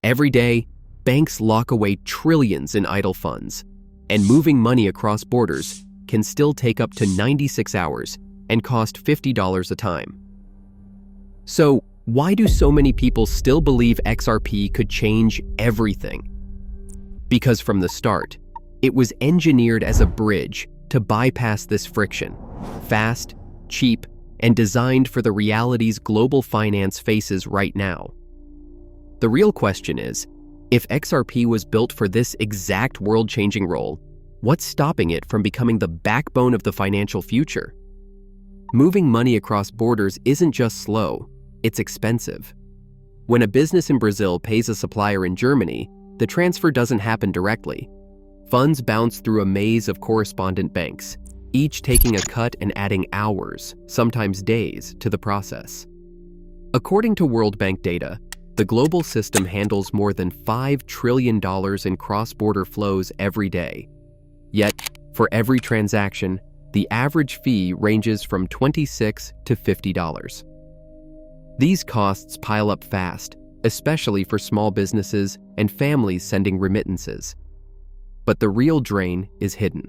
Every day, banks lock away trillions in idle funds, and moving money across borders can still take up to 96 hours and cost $50 a time. So, why do so many people still believe XRP could change everything? Because from the start, it was engineered as a bridge to bypass this friction, fast, cheap, and designed for the realities global finance faces right now. The real question is, if XRP was built for this exact world-changing role, what's stopping it from becoming the backbone of the financial future? Moving money across borders isn't just slow, it's expensive. When a business in Brazil pays a supplier in Germany, the transfer doesn't happen directly. Funds bounce through a maze of correspondent banks, each taking a cut and adding hours, sometimes days, to the process. According to World Bank data, the global system handles more than $5 trillion in cross-border flows every day. Yet, for every transaction, the average fee ranges from $26 to $50. These costs pile up fast, especially for small businesses and families sending remittances. But the real drain is hidden.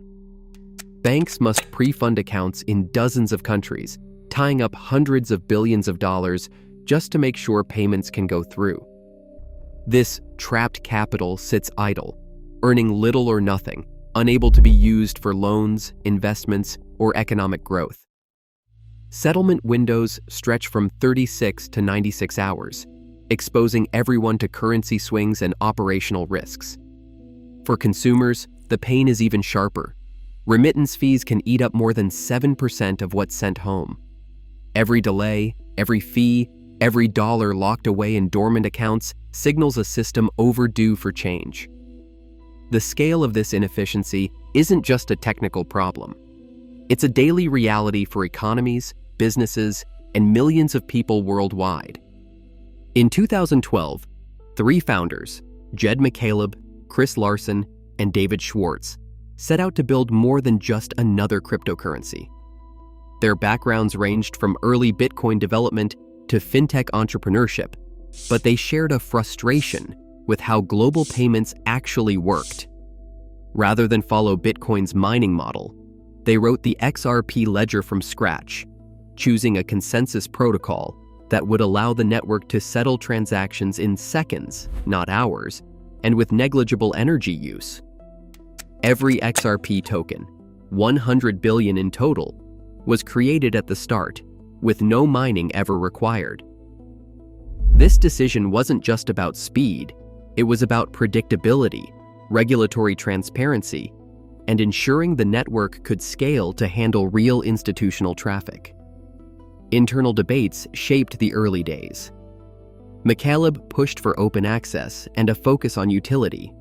Banks must pre-fund accounts in dozens of countries, tying up hundreds of billions of dollars just to make sure payments can go through. This trapped capital sits idle, earning little or nothing, unable to be used for loans, investments, or economic growth. Settlement windows stretch from 36 to 96 hours, exposing everyone to currency swings and operational risks. For consumers, the pain is even sharper. Remittance fees can eat up more than 7% of what's sent home. Every delay, every fee, every dollar locked away in dormant accounts signals a system overdue for change. The scale of this inefficiency isn't just a technical problem. It's a daily reality for economies, businesses, and millions of people worldwide. In 2012, 3 founders, Jed McCaleb, Chris Larsen, and David Schwartz, set out to build more than just another cryptocurrency. Their backgrounds ranged from early Bitcoin development to fintech entrepreneurship, but they shared a frustration with how global payments actually worked. Rather than follow Bitcoin's mining model, they wrote the XRP ledger from scratch, choosing a consensus protocol that would allow the network to settle transactions in seconds, not hours, and with negligible energy use. Every XRP token, 100 billion in total, was created at the start, with no mining ever required. This decision wasn't just about speed, it was about predictability, regulatory transparency, and ensuring the network could scale to handle real institutional traffic. Internal debates shaped the early days. McCaleb pushed for open access and a focus on utility,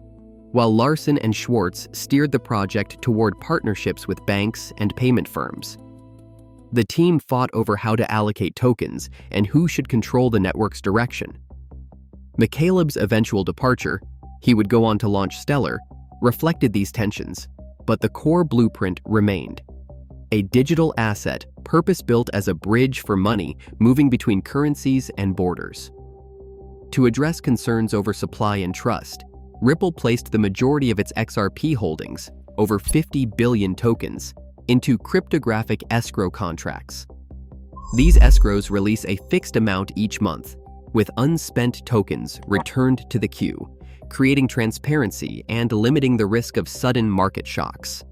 while Larsen and Schwartz steered the project toward partnerships with banks and payment firms. The team fought over how to allocate tokens and who should control the network's direction. McCaleb's eventual departure, he would go on to launch Stellar, reflected these tensions, but the core blueprint remained. A digital asset purpose-built as a bridge for money moving between currencies and borders. To address concerns over supply and trust, Ripple placed the majority of its XRP holdings, over 50 billion tokens, into cryptographic escrow contracts. These escrows release a fixed amount each month, with unspent tokens returned to the queue, creating transparency and limiting the risk of sudden market shocks.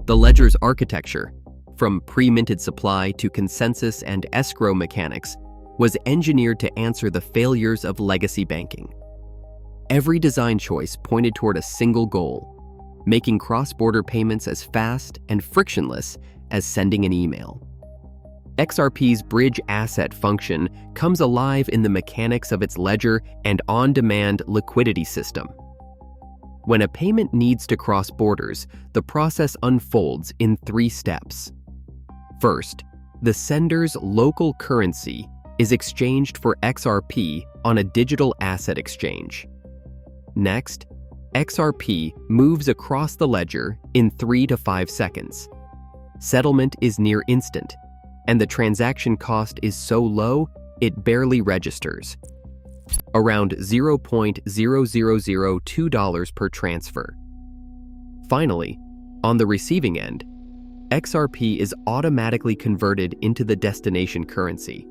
The ledger's architecture, from pre-minted supply to consensus and escrow mechanics, was engineered to answer the failures of legacy banking. Every design choice pointed toward a single goal: making cross-border payments as fast and frictionless as sending an email. XRP's bridge asset function comes alive in the mechanics of its ledger and on-demand liquidity system. When a payment needs to cross borders, the process unfolds in 3 steps. First, the sender's local currency is exchanged for XRP on a digital asset exchange. Next, XRP moves across the ledger in 3 to 5 seconds. Settlement is near instant, and the transaction cost is so low, it barely registers. around $0.0002 per transfer. Finally, on the receiving end, XRP is automatically converted into the destination currency,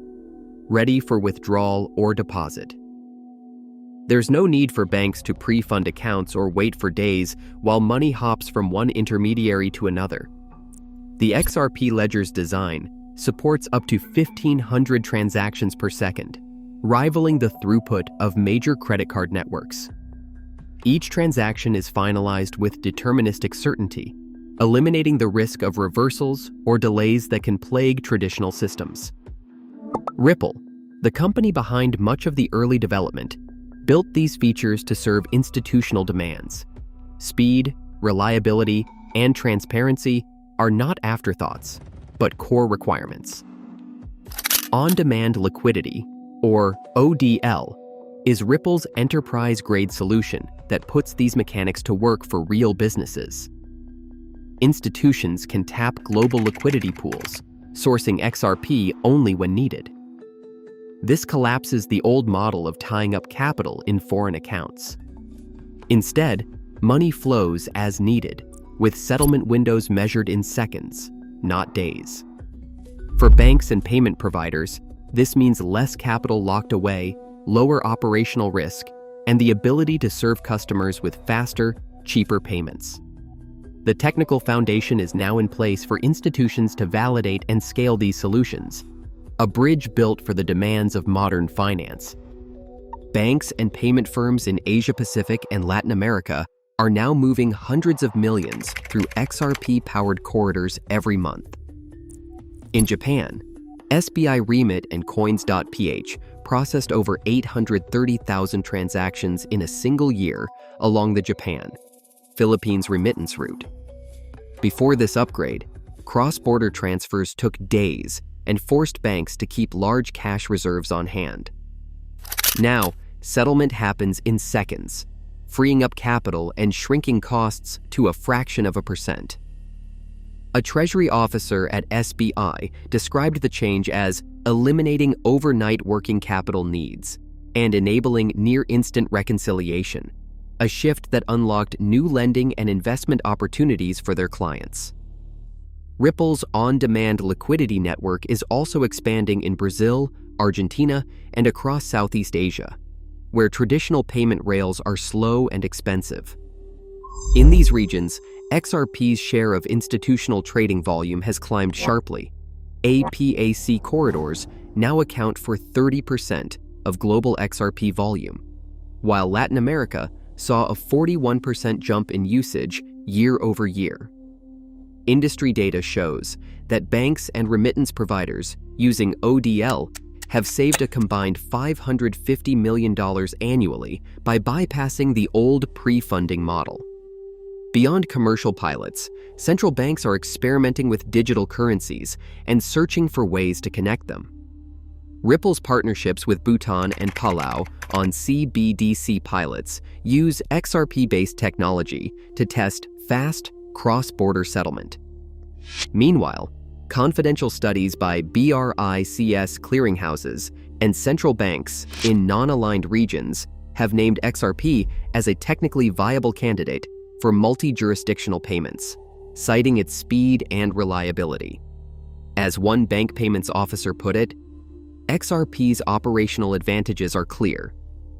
ready for withdrawal or deposit. There's no need for banks to pre-fund accounts or wait for days while money hops from one intermediary to another. The XRP ledger's design supports up to 1,500 transactions per second, rivaling the throughput of major credit card networks. Each transaction is finalized with deterministic certainty, eliminating the risk of reversals or delays that can plague traditional systems. Ripple, the company behind much of the early development, built these features to serve institutional demands. Speed, reliability, and transparency are not afterthoughts, but core requirements. On-demand liquidity, or ODL, is Ripple's enterprise-grade solution that puts these mechanics to work for real businesses. Institutions can tap global liquidity pools, sourcing XRP only when needed. This collapses the old model of tying up capital in foreign accounts. Instead, money flows as needed, with settlement windows measured in seconds, not days. For banks and payment providers, this means less capital locked away, lower operational risk, and the ability to serve customers with faster, cheaper payments. The technical foundation is now in place for institutions to validate and scale these solutions, a bridge built for the demands of modern finance. Banks and payment firms in Asia-Pacific and Latin America are now moving hundreds of millions through XRP-powered corridors every month. In Japan, SBI Remit and Coins.ph processed over 830,000 transactions in a single year along the Japan-Philippines remittance route. Before this upgrade, cross-border transfers took days and forced banks to keep large cash reserves on hand. Now, settlement happens in seconds, freeing up capital and shrinking costs to a fraction of a percent. A Treasury officer at SBI described the change as eliminating overnight working capital needs and enabling near-instant reconciliation, a shift that unlocked new lending and investment opportunities for their clients. Ripple's on-demand liquidity network is also expanding in Brazil, Argentina, and across Southeast Asia, where traditional payment rails are slow and expensive. In these regions, XRP's share of institutional trading volume has climbed sharply. APAC corridors now account for 30% of global XRP volume, while Latin America saw a 41% jump in usage year over year. Industry data shows that banks and remittance providers using ODL have saved a combined $550 million annually by bypassing the old pre-funding model. Beyond commercial pilots, central banks are experimenting with digital currencies and searching for ways to connect them. Ripple's partnerships with Bhutan and Palau on CBDC pilots use XRP-based technology to test fast, cross-border settlement. Meanwhile, confidential studies by BRICS clearinghouses and central banks in non-aligned regions have named XRP as a technically viable candidate for multi-jurisdictional payments, citing its speed and reliability. As one bank payments officer put it, XRP's operational advantages are clear.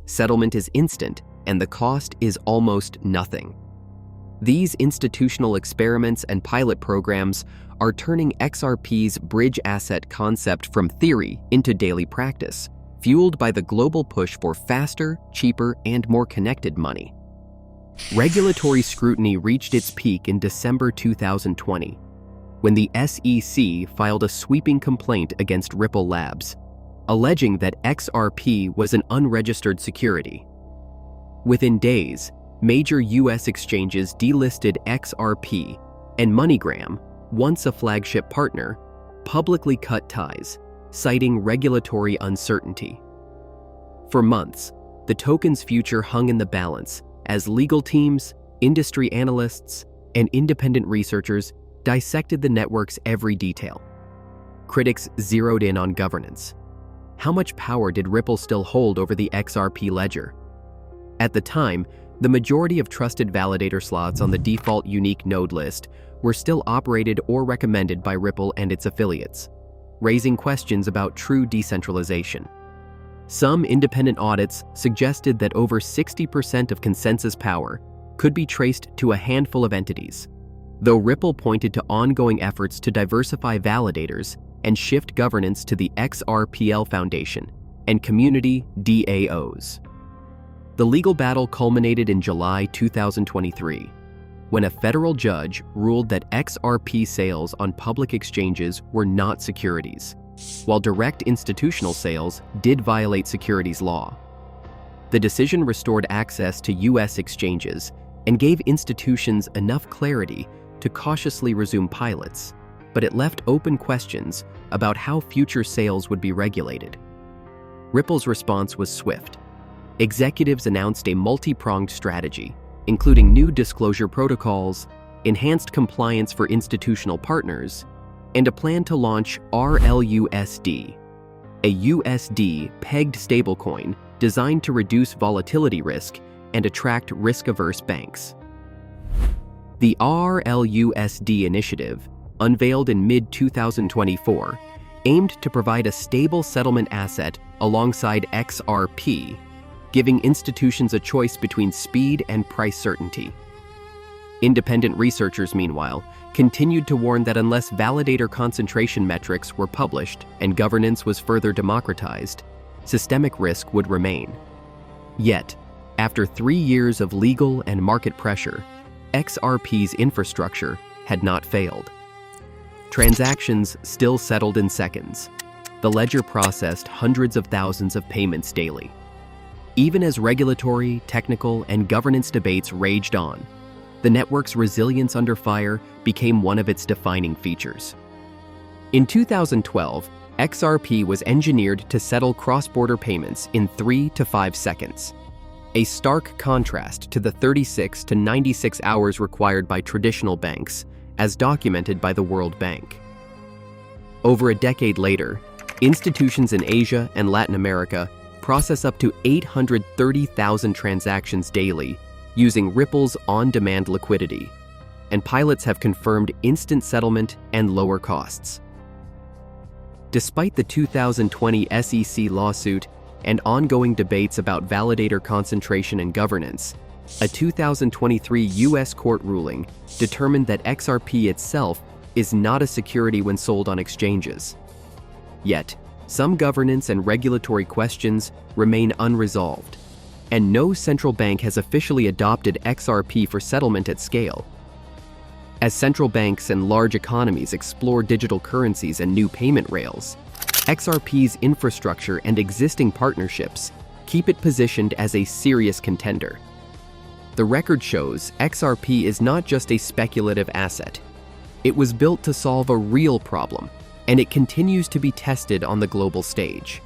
Settlement is instant, and the cost is almost nothing. These institutional experiments and pilot programs are turning XRP's bridge asset concept from theory into daily practice, fueled by the global push for faster, cheaper, and more connected money. Regulatory scrutiny reached its peak in December 2020, when the SEC filed a sweeping complaint against Ripple Labs, alleging that XRP was an unregistered security. Within days, major U.S. exchanges delisted XRP, and MoneyGram, once a flagship partner, publicly cut ties, citing regulatory uncertainty. For months, the token's future hung in the balance as legal teams, industry analysts, and independent researchers dissected the network's every detail. Critics zeroed in on governance. how much power did Ripple still hold over the XRP ledger? At the time, the majority of trusted validator slots on the default unique node list were still operated or recommended by Ripple and its affiliates, raising questions about true decentralization. Some independent audits suggested that over 60% of consensus power could be traced to a handful of entities, though Ripple pointed to ongoing efforts to diversify validators and shift governance to the XRPL Foundation and community DAOs. The legal battle culminated in July 2023, when a federal judge ruled that XRP sales on public exchanges were not securities, while direct institutional sales did violate securities law. The decision restored access to U.S. exchanges and gave institutions enough clarity to cautiously resume pilots, but it left open questions about how future sales would be regulated. Ripple's response was swift. Executives announced a multi-pronged strategy, including new disclosure protocols, enhanced compliance for institutional partners, and a plan to launch RLUSD, a USD-pegged stablecoin designed to reduce volatility risk and attract risk-averse banks. The RLUSD initiative, unveiled in mid-2024, aimed to provide a stable settlement asset alongside XRP, giving institutions a choice between speed and price certainty. Independent researchers, meanwhile, continued to warn that unless validator concentration metrics were published and governance was further democratized, systemic risk would remain. Yet, after 3 years of legal and market pressure, XRP's infrastructure had not failed. Transactions still settled in seconds. The ledger processed hundreds of thousands of payments daily. Even as regulatory, technical, and governance debates raged on, the network's resilience under fire became one of its defining features. In 2012, XRP was engineered to settle cross-border payments in 3 to 5 seconds, a stark contrast to the 36 to 96 hours required by traditional banks, as documented by the World Bank. Over a decade later, institutions in Asia and Latin America process up to 830,000 transactions daily using Ripple's on-demand liquidity, and pilots have confirmed instant settlement and lower costs. Despite the 2020 SEC lawsuit and ongoing debates about validator concentration and governance, a 2023 U.S. court ruling determined that XRP itself is not a security when sold on exchanges. Yet, some governance and regulatory questions remain unresolved, and no central bank has officially adopted XRP for settlement at scale. As central banks and large economies explore digital currencies and new payment rails, XRP's infrastructure and existing partnerships keep it positioned as a serious contender. The record shows XRP is not just a speculative asset. It was built to solve a real problem, and it continues to be tested on the global stage.